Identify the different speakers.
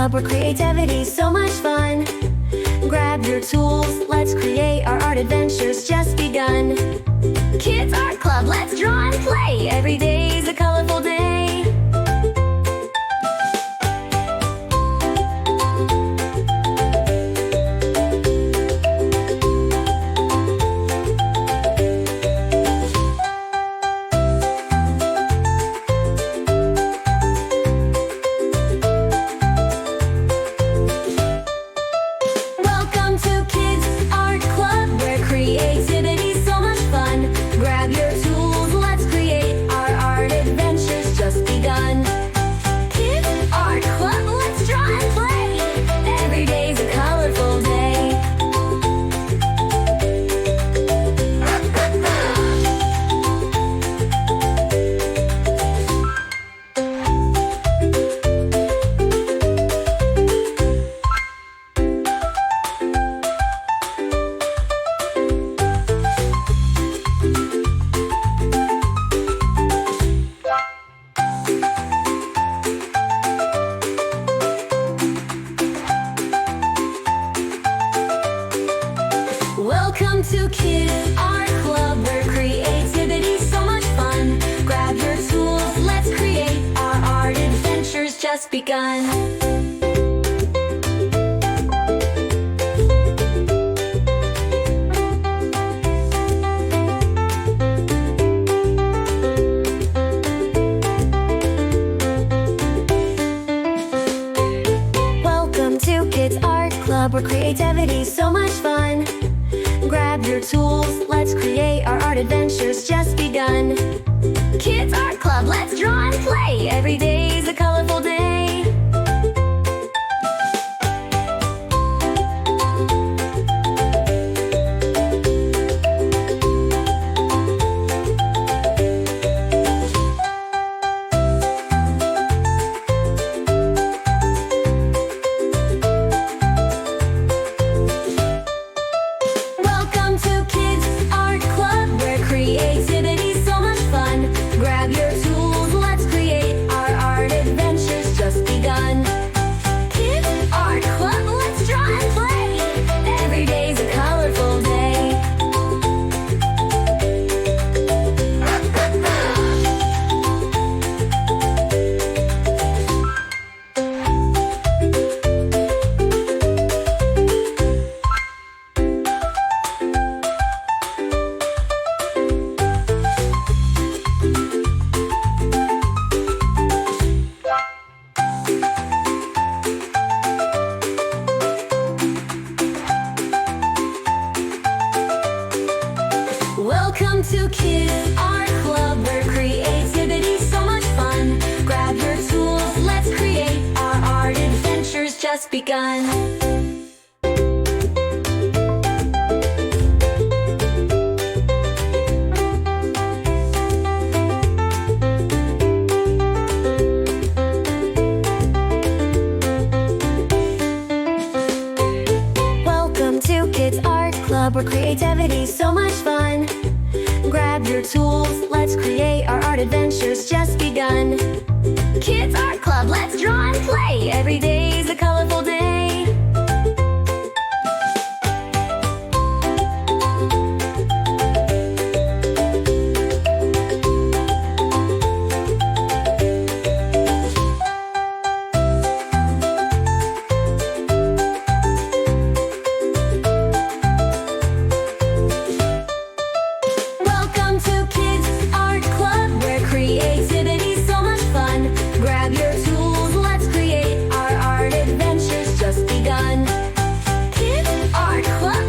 Speaker 1: Club, where creativity's so much fun. Grab your tools, let's create, our art adventure's just begun. Kids Art Club, let's draw and play, every day's a colorful day. Welcome to Kids Art Club, where creativity's so much fun. Grab your tools, let's create, our art adventure's just begun. Welcome to Kids Art Club, where creativity's so much fun. Grab your tools, let's create, our art adventure's just begun. Kids Art Club, let's draw and play, every day's a colorful day. Welcome to Kids Art Club, where creativity's so much fun. Grab your tools, let's create, our art adventure's just begun. Welcome to Kids Art Club, where creativity's so much fun. Grab your tools, let's create, our art adventure's just begun. Kids Art Club, let's draw and play, every day's a color.